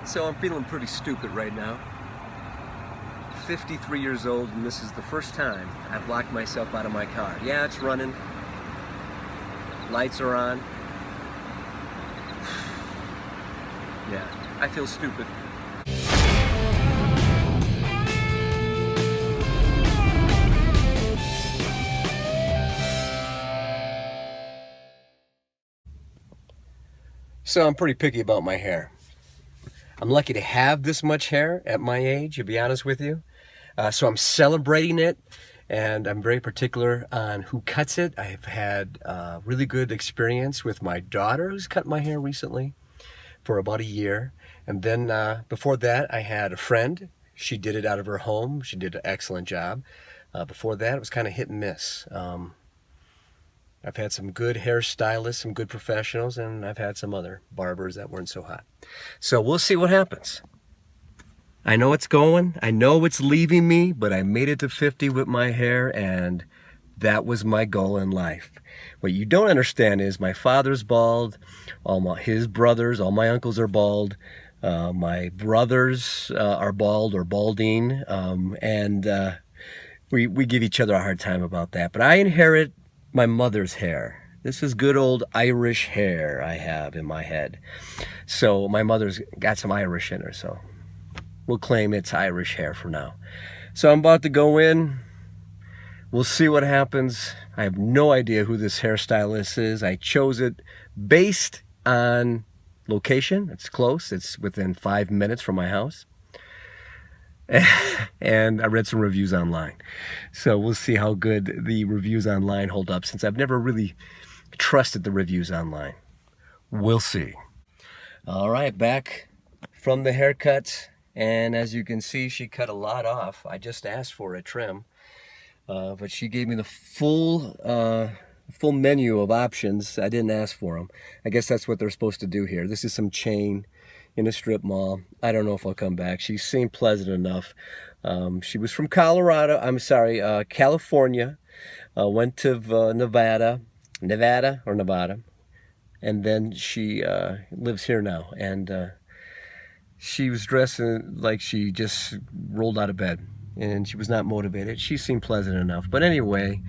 So I'm feeling pretty stupid right now. 53 years old, and this is the first time I've locked myself out of my car. Yeah, it's running. Lights are on. Yeah, I feel stupid. So I'm pretty picky about my hair. I'm lucky to have this much hair at my age, to be honest with you. So I'm celebrating it, and I'm very particular on who cuts it. I've had really good experience with my daughter who's cut my hair recently for about a year. And then before that, I had a friend. She did it out of her home. She did an excellent job. Before that, it was kind of hit and miss. I've had some good hairstylists, some good professionals, and I've had some other barbers that weren't so hot. So we'll see what happens. I know it's going, I know it's leaving me, but I made it to 50 with my hair, and that was my goal in life. What you don't understand is my father's bald, his brothers, all my uncles are bald, my brothers are bald or balding, and we give each other a hard time about that. But I inherit my mother's hair. This is good old Irish hair I have in my head. So my mother's got some Irish in her, so we'll claim it's Irish hair for now. So I'm about to go in. We'll see what happens. I have no idea who this hairstylist is. I chose it based on location. It's close. It's within 5 minutes from my house. And I read some reviews online. So we'll see how good the reviews online hold up, since I've never really trusted the reviews online. We'll see. All right, back from the haircut. And as you can see, she cut a lot off. I just asked for a trim, but she gave me the full menu of options. I didn't ask for them. I guess that's what they're supposed to do here. This is some chain in a strip mall. I don't know if I'll come back. She seemed pleasant enough. She was from California. Went to Nevada, and then she lives here now. And she was dressed like she just rolled out of bed, and she was not motivated. She seemed pleasant enough. But anyway,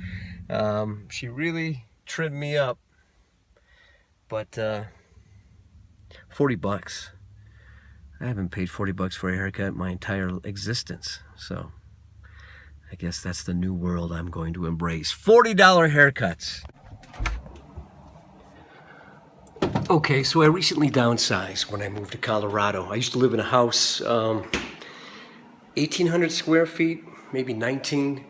she really trimmed me up. But 40 bucks. I haven't paid 40 bucks for a haircut my entire existence. So I guess that's the new world I'm going to embrace. $40 haircuts. Okay, so I recently downsized when I moved to Colorado. I used to live in a house, 1,800 square feet, maybe 19,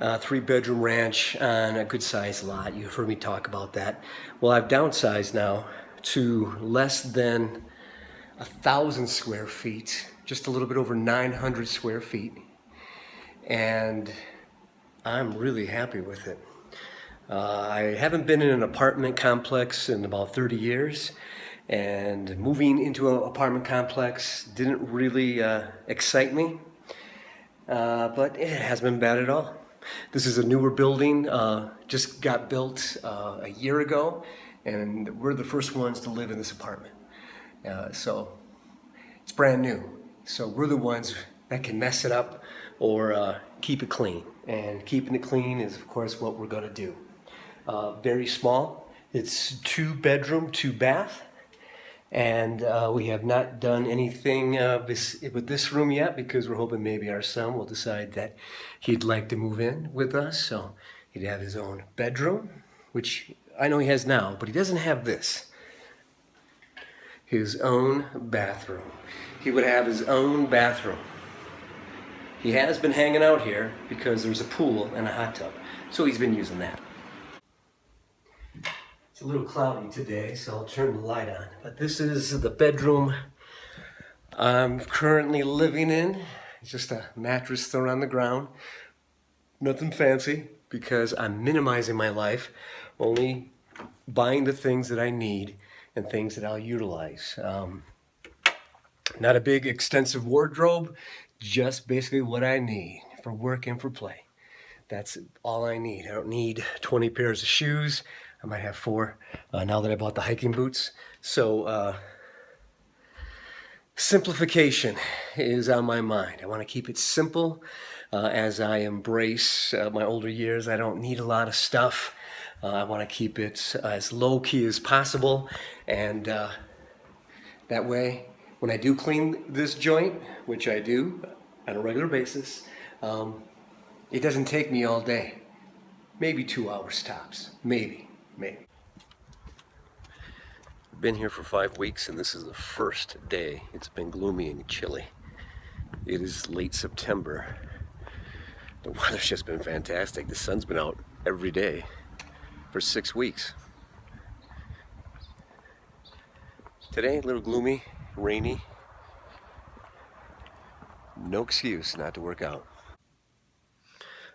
3-bedroom ranch on a good sized lot. You've heard me talk about that. Well, I've downsized now to less than 1,000 square feet, just a little bit over 900 square feet. And I'm really happy with it. I haven't been in an apartment complex in about 30 years, and moving into an apartment complex didn't really excite me, but it hasn't been bad at all. This is a newer building, just got built a year ago, and we're the first ones to live in this apartment. So it's brand new. So we're the ones that can mess it up or keep it clean. And keeping it clean is, of course, what we're going to do. Very small. It's 2-bedroom, 2-bath. And we have not done anything with this room yet, because we're hoping maybe our son will decide that he'd like to move in with us. So he'd have his own bedroom, which I know he has now, but he doesn't have this. His own bathroom. He would have his own bathroom. He has been hanging out here because there's a pool and a hot tub, so he's been using that. It's a little cloudy today, so I'll turn the light on. But this is the bedroom I'm currently living in. It's just a mattress thrown on the ground. Nothing fancy, because I'm minimizing my life, only buying the things that I need and things that I'll utilize. Not a big extensive wardrobe, just basically what I need for work and for play. That's all I need. I don't need 20 pairs of shoes. I might have 4 now that I bought the hiking boots. So Simplification is on my mind. I want to keep it simple as I embrace my older years. I don't need a lot of stuff. I want to keep it as low-key as possible, and that way, when I do clean this joint, which I do on a regular basis, it doesn't take me all day. Maybe 2 hours tops. Maybe. I've been here for 5 weeks, and this is the first day. It's been gloomy and chilly. It is late September. The weather's just been fantastic. The sun's been out every day for 6 weeks. Today, a little gloomy, rainy. No excuse not to work out.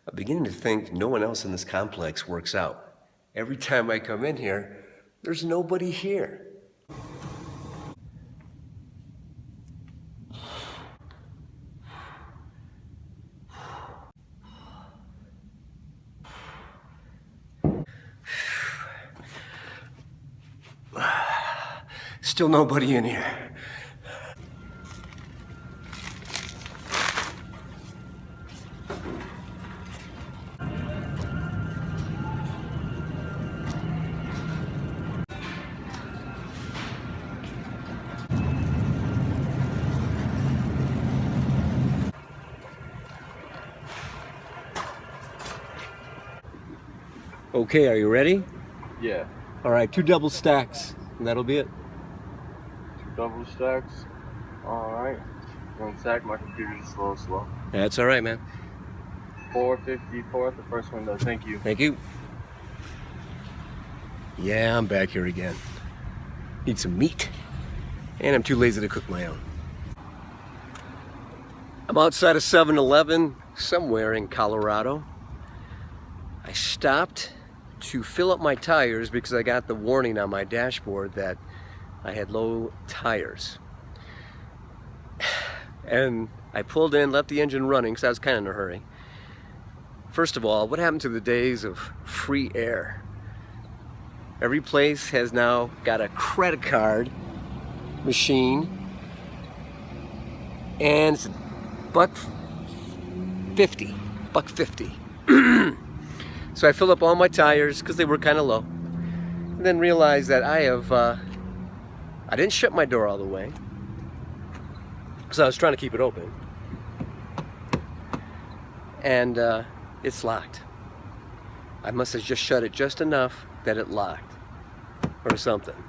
I'm beginning to think no one else in this complex works out. Every time I come in here, there's nobody here. Still nobody in here. Okay, are you ready? Yeah. All right, 2 double stacks, and that'll be it. 2 double stacks. Alright. 1 stack, my computer's just a little slow. That's all right, man. 454 at the first window. Thank you. Thank you. Yeah, I'm back here again. Need some meat. And I'm too lazy to cook my own. I'm outside of 7-Eleven somewhere in Colorado. I stopped to fill up my tires because I got the warning on my dashboard that I had low tires. And I pulled in, left the engine running because I was kind of in a hurry. First of all, what happened to the days of free air? Every place has now got a credit card machine, and it's $1.50. So I filled up all my tires because they were kind of low, and then realized that I didn't shut my door all the way because I was trying to keep it open, and it's locked. I must have just shut it just enough that it locked or something.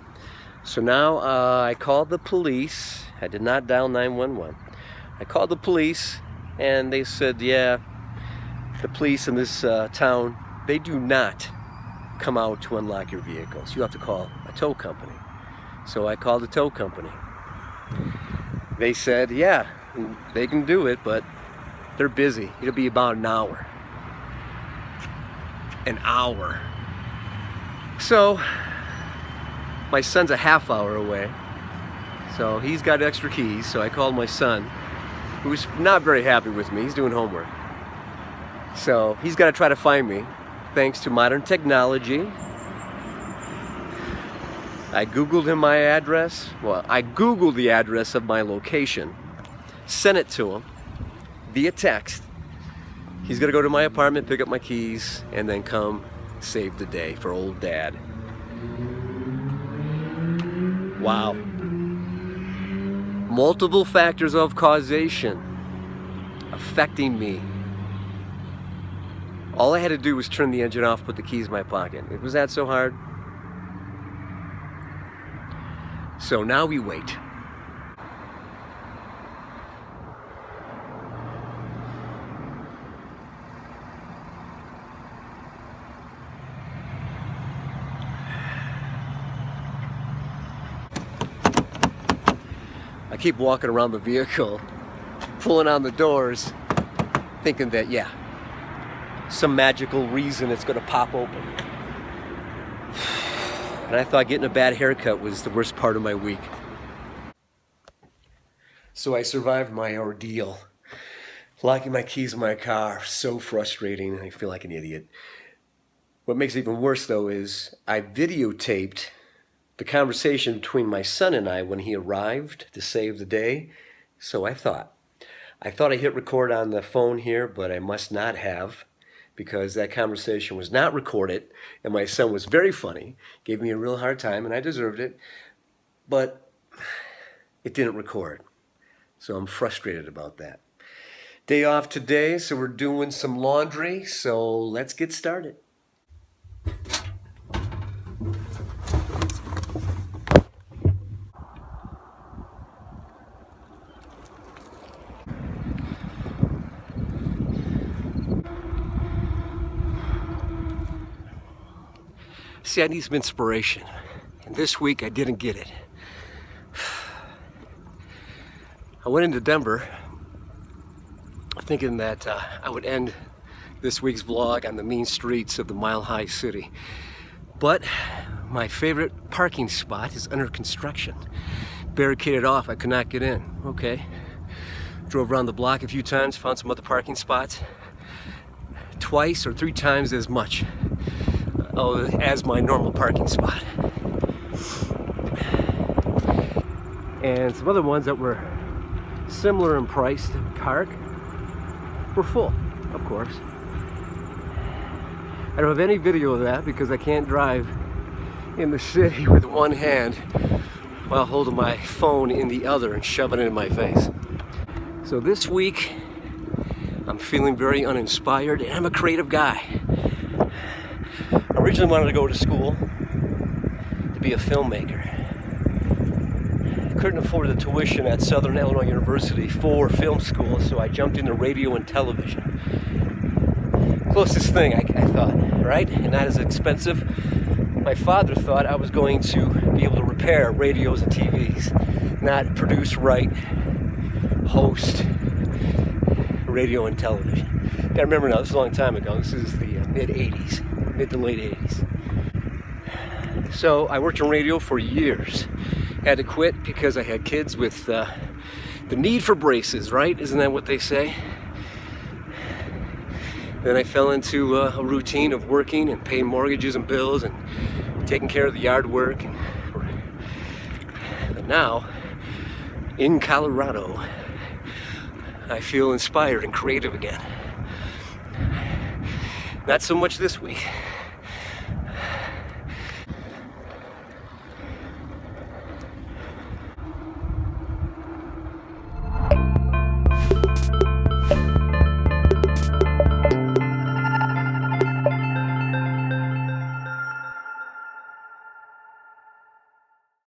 So now I called the police. I did not dial 911. I called the police, and they said, yeah, the police in this town, they do not come out to unlock your vehicles. You have to call a tow company. So I called the tow company. They said, yeah, they can do it, but they're busy. It'll be about an hour. An hour. So my son's a half hour away. So he's got extra keys. So I called my son, who's not very happy with me. He's doing homework. So he's got to try to find me. Thanks to modern technology, I Googled him my address. Well, I Googled the address of my location, sent it to him via text. He's gonna go to my apartment, pick up my keys, and then come save the day for old Dad. Wow. Multiple factors of causation affecting me. All I had to do was turn the engine off, put the keys in my pocket. Was that so hard? So now we wait. I keep walking around the vehicle, pulling on the doors, thinking that, yeah, some magical reason it's going to pop open. And I thought getting a bad haircut was the worst part of my week. So I survived my ordeal. Locking my keys in my car, so frustrating. I feel like an idiot. What makes it even worse, though, is I videotaped the conversation between my son and I when he arrived to save the day. So I thought I hit record on the phone here, but I must not have, because that conversation was not recorded, and my son was very funny, gave me a real hard time, and I deserved it, but it didn't record. So I'm frustrated about that. Day off today, so we're doing some laundry, so let's get started. See, I need some inspiration, and this week I didn't get it. I went into Denver thinking that I would end this week's vlog on the mean streets of the mile-high city. But my favorite parking spot is under construction. Barricaded off, I could not get in. Okay. Drove around the block a few times, found some other parking spots. Twice or 3 times as much as my normal parking spot. And some other ones that were similar in price to park were full, of course. I don't have any video of that because I can't drive in the city with one hand while holding my phone in the other and shoving it in my face. So this week I'm feeling very uninspired, and I'm a creative guy. I originally wanted to go to school to be a filmmaker. I couldn't afford the tuition at Southern Illinois University for film school, so I jumped into radio and television. Closest thing I thought, right? And not as expensive. My father thought I was going to be able to repair radios and TVs, not produce, write, host radio and television. Gotta remember now, this is a long time ago. This is the mid-80s, mid to late 80s. So I worked in radio for years. Had to quit because I had kids with the need for braces, right? Isn't that what they say? Then I fell into a routine of working and paying mortgages and bills and taking care of the yard work. But now, in Colorado, I feel inspired and creative again. Not so much this week.